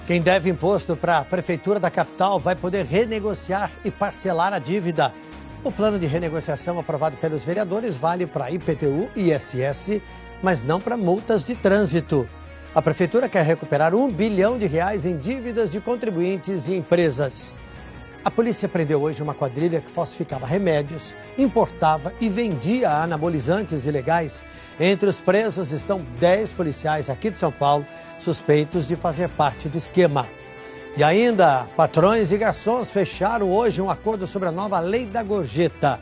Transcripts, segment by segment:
Quem deve imposto para a Prefeitura da capital vai poder renegociar e parcelar a dívida. O plano de renegociação aprovado pelos vereadores vale para IPTU e ISS, mas não para multas de trânsito. A Prefeitura quer recuperar R$1 bilhão em dívidas de contribuintes e empresas. A polícia prendeu hoje uma quadrilha que falsificava remédios, importava e vendia anabolizantes ilegais. Entre os presos estão 10 policiais aqui de São Paulo, suspeitos de fazer parte do esquema. E ainda, patrões e garçons fecharam hoje um acordo sobre a nova lei da gorjeta.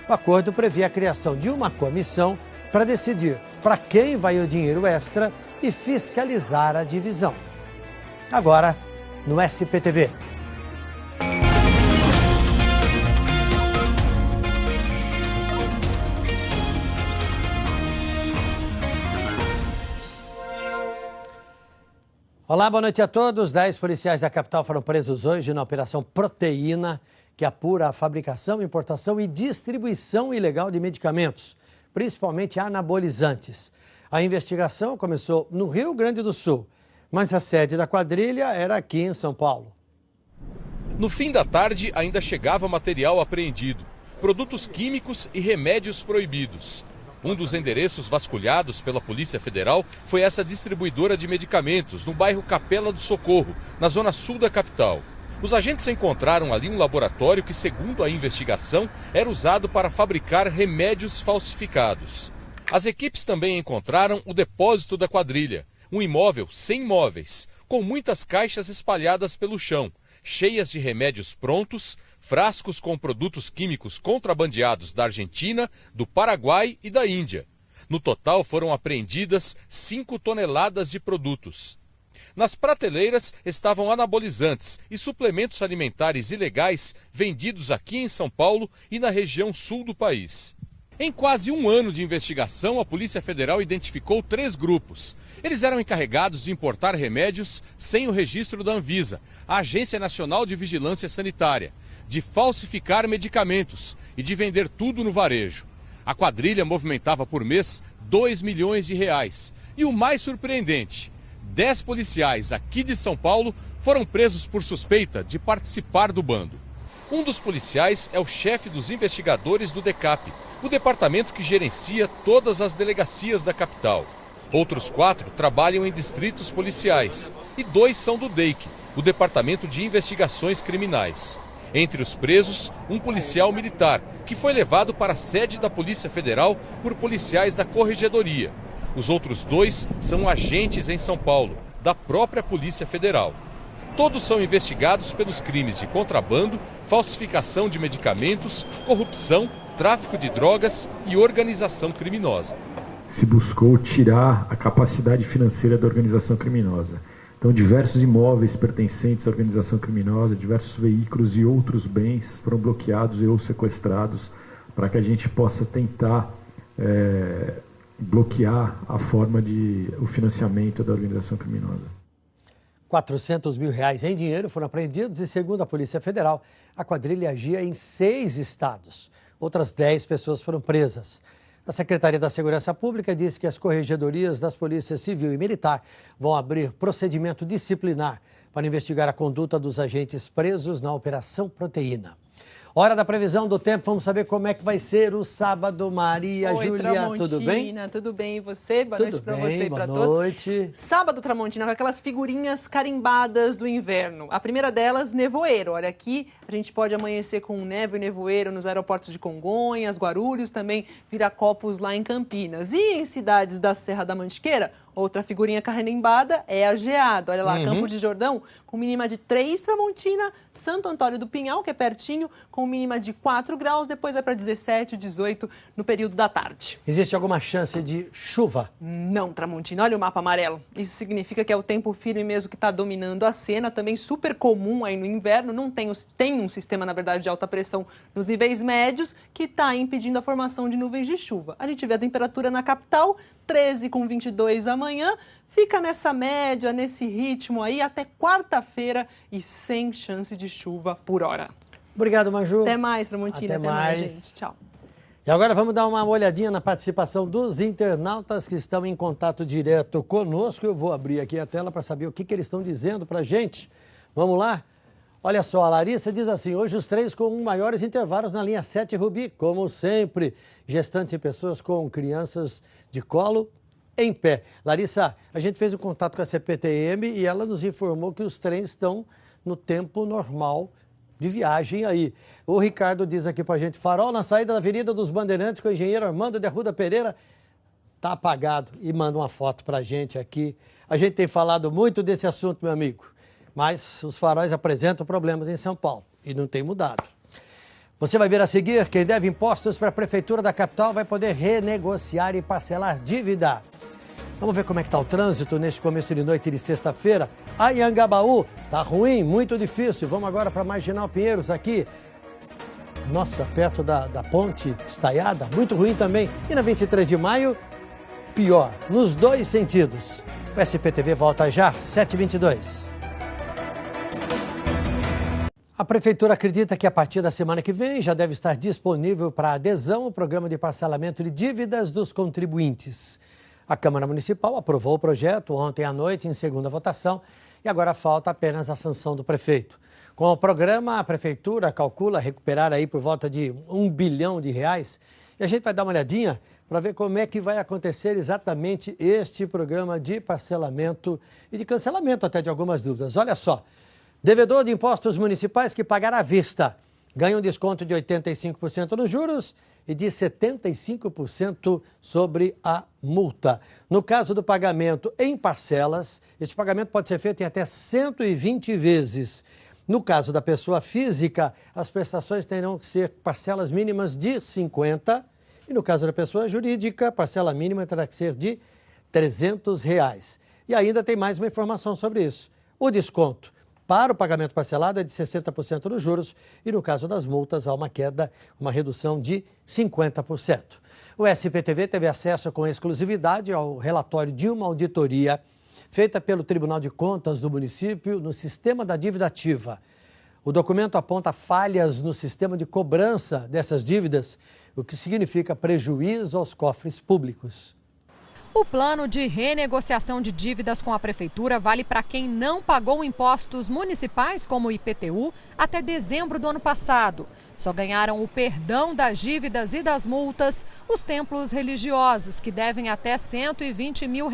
O acordo prevê a criação de uma comissão para decidir para quem vai o dinheiro extra e fiscalizar a divisão. Agora, no SPTV. Olá, boa noite a todos. 10 policiais da capital foram presos hoje na Operação Proteína, que apura a fabricação, importação e distribuição ilegal de medicamentos, principalmente anabolizantes. A investigação começou no Rio Grande do Sul, mas a sede da quadrilha era aqui em São Paulo. No fim da tarde, ainda chegava material apreendido, produtos químicos e remédios proibidos. Um dos endereços vasculhados pela Polícia Federal foi essa distribuidora de medicamentos no bairro Capela do Socorro, na zona sul da capital. Os agentes encontraram ali um laboratório que, segundo a investigação, era usado para fabricar remédios falsificados. As equipes também encontraram o depósito da quadrilha, um imóvel sem móveis, com muitas caixas espalhadas pelo chão, cheias de remédios prontos, frascos com produtos químicos contrabandeados da Argentina, do Paraguai e da Índia. No total foram apreendidas 5 toneladas de produtos. Nas prateleiras estavam anabolizantes e suplementos alimentares ilegais vendidos aqui em São Paulo e na região sul do país. Em quase um ano de investigação, a Polícia Federal identificou 3 grupos. Eles eram encarregados de importar remédios sem o registro da Anvisa, a Agência Nacional de Vigilância Sanitária, de falsificar medicamentos e de vender tudo no varejo. A quadrilha movimentava por mês R$2 milhões. E o mais surpreendente, 10 policiais aqui de São Paulo foram presos por suspeita de participar do bando. Um dos policiais é o chefe dos investigadores do DECAP, o departamento que gerencia todas as delegacias da capital. Outros 4 trabalham em distritos policiais e 2 são do DEIC, o Departamento de Investigações Criminais. Entre os presos, um policial militar, que foi levado para a sede da Polícia Federal por policiais da Corregedoria. Os outros 2 são agentes em São Paulo, da própria Polícia Federal. Todos são investigados pelos crimes de contrabando, falsificação de medicamentos, corrupção, tráfico de drogas e organização criminosa. Se buscou tirar a capacidade financeira da organização criminosa. Então, diversos imóveis pertencentes à organização criminosa, diversos veículos e outros bens foram bloqueados ou sequestrados para que a gente possa tentar bloquear a forma de o financiamento da organização criminosa. R$400 mil em dinheiro foram apreendidos e, segundo a Polícia Federal, a quadrilha agia em 6 estados. Outras 10 pessoas foram presas. A Secretaria da Segurança Pública disse que as corregedorias das Polícias Civil e Militar vão abrir procedimento disciplinar para investigar a conduta dos agentes presos na Operação Proteína. Hora da previsão do tempo, vamos saber como é que vai ser o sábado. Maria Júlia, tudo bem? Tudo bem, e você? Boa noite para você e para todos. Boa noite. Sábado, Tramontina, com aquelas figurinhas carimbadas do inverno. A primeira delas, nevoeiro. Olha, aqui a gente pode amanhecer com neve e nevoeiro nos aeroportos de Congonhas, Guarulhos, também Viracopos lá em Campinas. E em cidades da Serra da Mantiqueira, outra figurinha carimbada é a geada. Olha lá, Campo de Jordão, com mínima de 3, Tramontina, Santo Antônio do Pinhal, que é pertinho, com mínima de 4 graus, depois vai para 17, 18 no período da tarde. Existe alguma chance de chuva? Não, Tramontina, olha o mapa amarelo. Isso significa que é o tempo firme mesmo que está dominando a cena, também super comum aí no inverno, não tem um sistema, na verdade, de alta pressão nos níveis médios, que está impedindo a formação de nuvens de chuva. A gente vê a temperatura na capital, 13 com 22 amanhã, fica nessa média, nesse ritmo aí até quarta-feira e sem chance de chuva por hora. Obrigado, Maju. Até mais, Tramontina. Até mais, gente. Tchau. E agora vamos dar uma olhadinha na participação dos internautas que estão em contato direto conosco. Eu vou abrir aqui a tela para saber o que eles estão dizendo para a gente. Vamos lá? Olha só, a Larissa diz assim: hoje os trens com maiores intervalos na linha 7 Rubi, como sempre. Gestantes e pessoas com crianças de colo em pé. Larissa, a gente fez um contato com a CPTM e ela nos informou que os trens estão no tempo normal de viagem aí. O Ricardo diz aqui pra gente: farol na saída da Avenida dos Bandeirantes com o engenheiro Armando de Arruda Pereira tá apagado, e manda uma foto pra gente aqui. A gente tem falado muito desse assunto, meu amigo, mas os faróis apresentam problemas em São Paulo e não tem mudado. Você vai ver a seguir: quem deve impostos para a Prefeitura da capital vai poder renegociar e parcelar dívida. Vamos ver como é que está o trânsito neste começo de noite de sexta-feira. A Anhangabaú tá ruim, muito difícil. Vamos agora para Marginal Pinheiros aqui. Nossa, perto da ponte estaiada, muito ruim também. E na 23 de maio, pior, nos dois sentidos. O SPTV volta já, 7h22. A Prefeitura acredita que a partir da semana que vem já deve estar disponível para adesão o programa de parcelamento de dívidas dos contribuintes. A Câmara Municipal aprovou o projeto ontem à noite em segunda votação e agora falta apenas a sanção do prefeito. Com o programa, a Prefeitura calcula recuperar aí por volta de R$1 bilhão. E a gente vai dar uma olhadinha para ver como é que vai acontecer exatamente este programa de parcelamento e de cancelamento até de algumas dúvidas. Olha só, devedor de impostos municipais que pagar à vista ganha um desconto de 85% nos juros e de 75% sobre a multa. No caso do pagamento em parcelas, esse pagamento pode ser feito em até 120 vezes. No caso da pessoa física, as prestações terão que ser parcelas mínimas de 50. E no caso da pessoa jurídica, a parcela mínima terá que ser de R$300. E ainda tem mais uma informação sobre isso. O desconto para o pagamento parcelado é de 60% nos juros e no caso das multas há uma queda, uma redução de 50%. O SPTV teve acesso com exclusividade ao relatório de uma auditoria feita pelo Tribunal de Contas do município no sistema da dívida ativa. O documento aponta falhas no sistema de cobrança dessas dívidas, o que significa prejuízo aos cofres públicos. O plano de renegociação de dívidas com a Prefeitura vale para quem não pagou impostos municipais, como o IPTU, até dezembro do ano passado. Só ganharam o perdão das dívidas e das multas os templos religiosos, que devem até R$120 mil.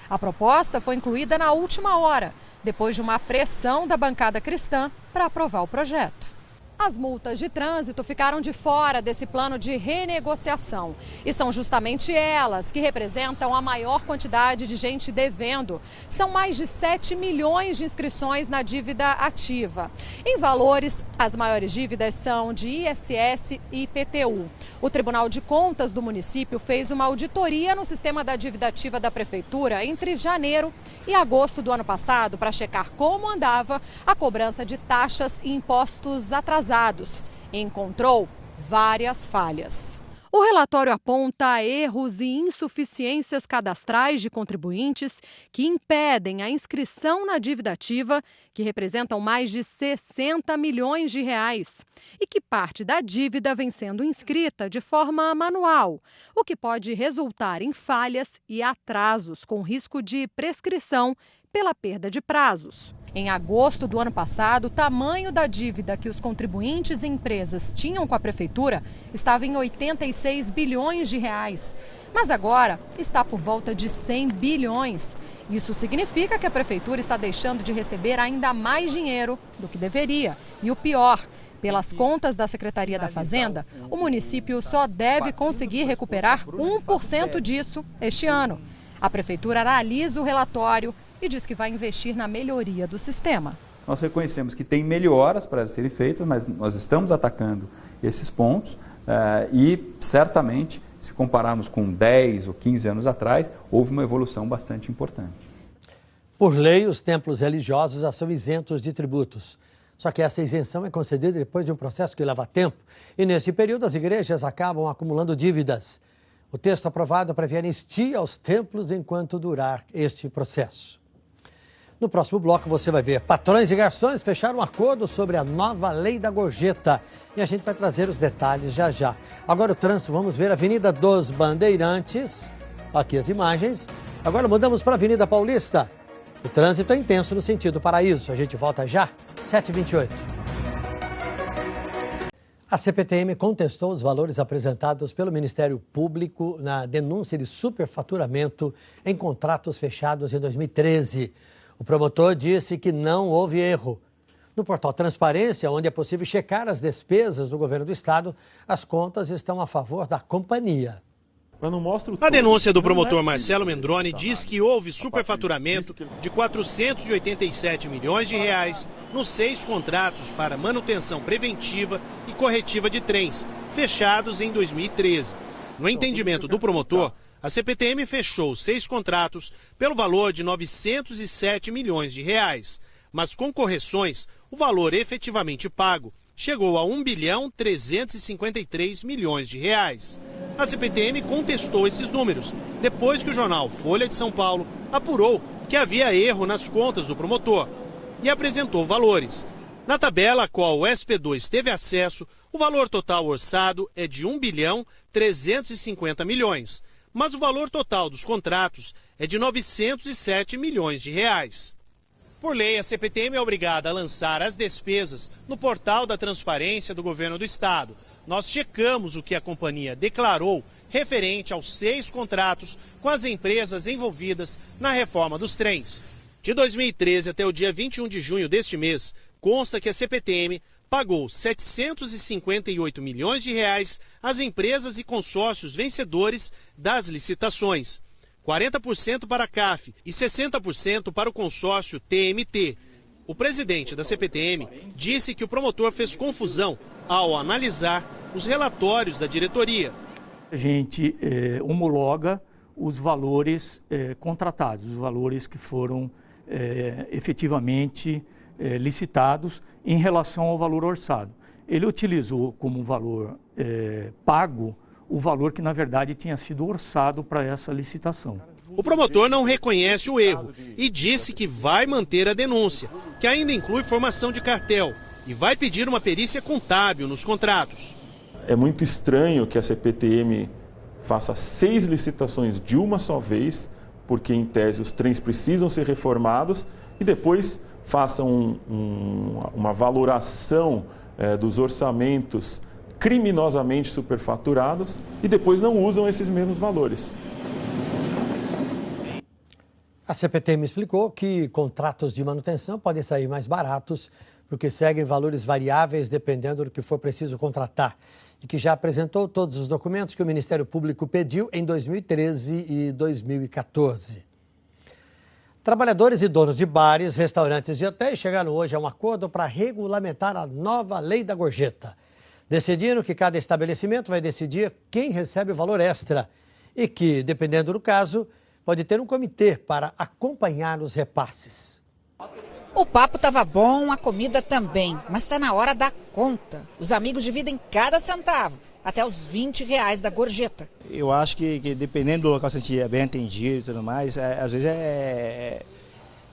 A proposta foi incluída na última hora, depois de uma pressão da bancada cristã para aprovar o projeto. As multas de trânsito ficaram de fora desse plano de renegociação. E são justamente elas que representam a maior quantidade de gente devendo. São mais de 7 milhões de inscrições na dívida ativa. Em valores, as maiores dívidas são de ISS e IPTU. O Tribunal de Contas do município fez uma auditoria no sistema da dívida ativa da Prefeitura entre janeiro e agosto do ano passado para checar como andava a cobrança de taxas e impostos atrasados. E encontrou várias falhas. O relatório aponta erros e insuficiências cadastrais de contribuintes que impedem a inscrição na dívida ativa, que representam mais de 60 milhões de reais, e que parte da dívida vem sendo inscrita de forma manual, o que pode resultar em falhas e atrasos com risco de prescrição pela perda de prazos. Em agosto do ano passado, o tamanho da dívida que os contribuintes e empresas tinham com a Prefeitura estava em 86 bilhões de reais. Mas agora está por volta de 100 bilhões. Isso significa que a Prefeitura está deixando de receber ainda mais dinheiro do que deveria. E o pior, pelas contas da Secretaria da Fazenda, o município só deve conseguir recuperar 1% disso este ano. A Prefeitura analisa o relatório e diz que vai investir na melhoria do sistema. Nós reconhecemos que tem melhoras para serem feitas, mas nós estamos atacando esses pontos e certamente, se compararmos com 10 ou 15 anos atrás, houve uma evolução bastante importante. Por lei, os templos religiosos já são isentos de tributos. Só que essa isenção é concedida depois de um processo que leva tempo. E nesse período, as igrejas acabam acumulando dívidas. O texto aprovado prevê anistia aos templos enquanto durar este processo. No próximo bloco você vai ver patrões e garçons fecharam um acordo sobre a nova lei da gorjeta. E a gente vai trazer os detalhes já já. Agora o trânsito, vamos ver a Avenida dos Bandeirantes. Aqui as imagens. Agora mudamos para a Avenida Paulista. O trânsito é intenso no sentido Paraíso. A gente volta já, 7h28. A CPTM contestou os valores apresentados pelo Ministério Público na denúncia de superfaturamento em contratos fechados em 2013. O promotor disse que não houve erro. No portal Transparência, onde é possível checar as despesas do governo do estado, as contas estão a favor da companhia. A denúncia do promotor Marcelo Mendrone diz que houve superfaturamento de 487 milhões de reais nos 6 contratos para manutenção preventiva e corretiva de trens, fechados em 2013. No entendimento do promotor, a CPTM fechou 6 contratos pelo valor de 907 milhões de reais, mas com correções, o valor efetivamente pago chegou a 1.353 milhões de reais. A CPTM contestou esses números, depois que o jornal Folha de São Paulo apurou que havia erro nas contas do promotor e apresentou valores. Na tabela a qual o SP2 teve acesso, o valor total orçado é de 1.350 milhões, mas o valor total dos contratos é de 907 milhões de reais. Por lei, a CPTM é obrigada a lançar as despesas no portal da transparência do governo do estado. Nós checamos o que a companhia declarou referente aos 6 contratos com as empresas envolvidas na reforma dos trens. De 2013 até o dia 21 de junho deste mês, consta que a CPTM pagou 758 milhões de reais às empresas e consórcios vencedores das licitações. 40% para a CAF e 60% para o consórcio TMT. O presidente da CPTM disse que o promotor fez confusão ao analisar os relatórios da diretoria. A gente homologa os valores contratados, os valores que foram efetivamente licitados em relação ao valor orçado. Ele utilizou como valor pago o valor que, na verdade, tinha sido orçado para essa licitação. O promotor não reconhece o erro e disse que vai manter a denúncia, que ainda inclui formação de cartel, e vai pedir uma perícia contábil nos contratos. É muito estranho que a CPTM faça 6 licitações de uma só vez, porque, em tese, os trens precisam ser reformados, e depois faça uma valoração dos orçamentos criminosamente superfaturados e depois não usam esses mesmos valores. A CPTM explicou que contratos de manutenção podem sair mais baratos porque seguem valores variáveis dependendo do que for preciso contratar e que já apresentou todos os documentos que o Ministério Público pediu em 2013 e 2014. Trabalhadores e donos de bares, restaurantes e hotéis chegaram hoje a um acordo para regulamentar a nova lei da gorjeta. Decidiram que cada estabelecimento vai decidir quem recebe o valor extra e que, dependendo do caso, pode ter um comitê para acompanhar os repasses. O papo estava bom, a comida também, mas está na hora da conta. Os amigos dividem cada centavo, até os R$20 da gorjeta. Eu acho que dependendo do local, se a gente é bem atendido e tudo mais, às vezes é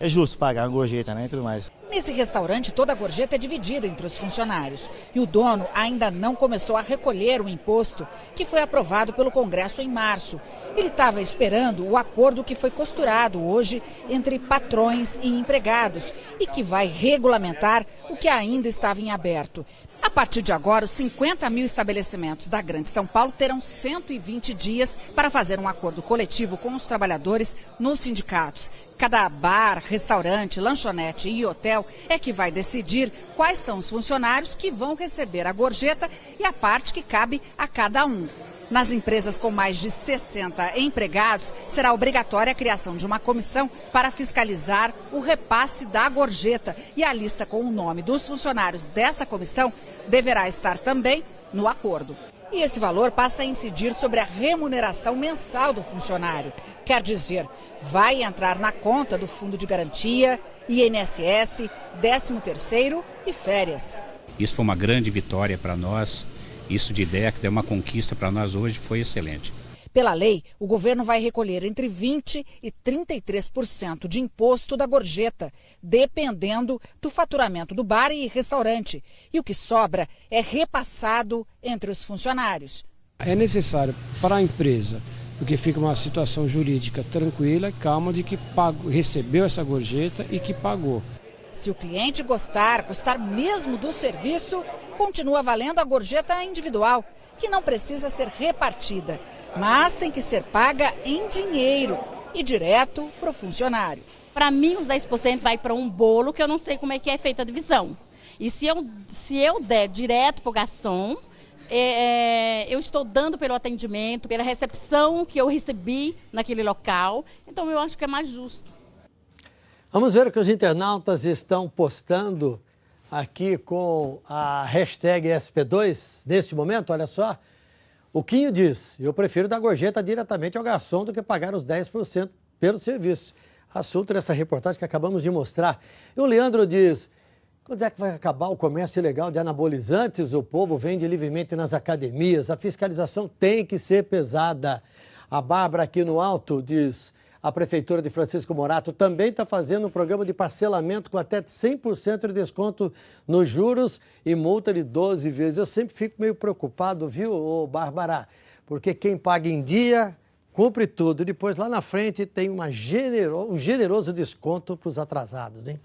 justo pagar a gorjeta, né, e tudo mais. Nesse restaurante, toda a gorjeta é dividida entre os funcionários. E o dono ainda não começou a recolher o imposto que foi aprovado pelo Congresso em março. Ele estava esperando o acordo que foi costurado hoje entre patrões e empregados e que vai regulamentar o que ainda estava em aberto. A partir de agora, os 50 mil estabelecimentos da Grande São Paulo terão 120 dias para fazer um acordo coletivo com os trabalhadores nos sindicatos. Cada bar, restaurante, lanchonete e hotel é que vai decidir quais são os funcionários que vão receber a gorjeta e a parte que cabe a cada um. Nas empresas com mais de 60 empregados, será obrigatória a criação de uma comissão para fiscalizar o repasse da gorjeta. E a lista com o nome dos funcionários dessa comissão deverá estar também no acordo. E esse valor passa a incidir sobre a remuneração mensal do funcionário. Quer dizer, vai entrar na conta do Fundo de Garantia, INSS, 13º e férias. Isso foi uma grande vitória para nós. Isso de ideia, que deu uma conquista para nós hoje, foi excelente. Pela lei, o governo vai recolher entre 20% e 33% de imposto da gorjeta, dependendo do faturamento do bar e restaurante. E o que sobra é repassado entre os funcionários. É necessário para a empresa, porque fica uma situação jurídica tranquila e calma de que recebeu essa gorjeta e que pagou. Se o cliente gostar mesmo do serviço, continua valendo a gorjeta individual, que não precisa ser repartida, mas tem que ser paga em dinheiro e direto para o funcionário. Para mim, os 10% vai para um bolo que eu não sei como é que é feita a divisão. E se eu der direto para o garçom, eu estou dando pelo atendimento, pela recepção que eu recebi naquele local. Então, eu acho que é mais justo. Vamos ver o que os internautas estão postando aqui com a hashtag SP2 nesse momento, olha só. O Quinho diz, eu prefiro dar gorjeta diretamente ao garçom do que pagar os 10% pelo serviço. Assunto dessa reportagem que acabamos de mostrar. E o Leandro diz, quando é que vai acabar o comércio ilegal de anabolizantes? O povo vende livremente nas academias, a fiscalização tem que ser pesada. A Bárbara aqui no alto diz, a Prefeitura de Francisco Morato também está fazendo um programa de parcelamento com até 100% de desconto nos juros e multa de 12 vezes. Eu sempre fico meio preocupado, viu, Bárbara? Porque quem paga em dia, cumpre tudo. Depois, lá na frente, tem um generoso desconto para os atrasados, hein?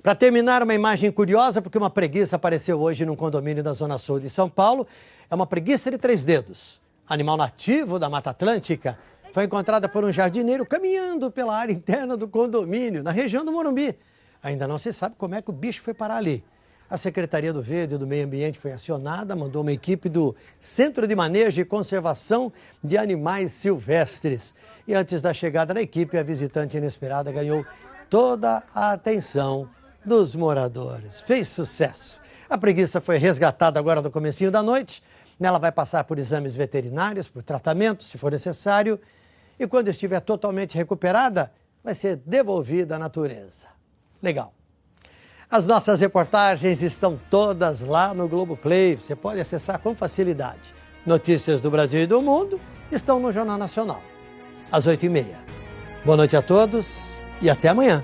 Para terminar, uma imagem curiosa, porque uma preguiça apareceu hoje num condomínio da Zona Sul de São Paulo. É uma preguiça de 3 dedos. Animal nativo da Mata Atlântica. Foi encontrada por um jardineiro caminhando pela área interna do condomínio, na região do Morumbi. Ainda não se sabe como é que o bicho foi parar ali. A Secretaria do Verde e do Meio Ambiente foi acionada, mandou uma equipe do Centro de Manejo e Conservação de Animais Silvestres. E antes da chegada da equipe, a visitante inesperada ganhou toda a atenção dos moradores. Fez sucesso. A preguiça foi resgatada agora no comecinho da noite. Ela vai passar por exames veterinários, por tratamento, se for necessário. E quando estiver totalmente recuperada, vai ser devolvida à natureza. Legal. As nossas reportagens estão todas lá no Globoplay. Você pode acessar com facilidade. Notícias do Brasil e do mundo estão no Jornal Nacional, às 8h30. Boa noite a todos e até amanhã.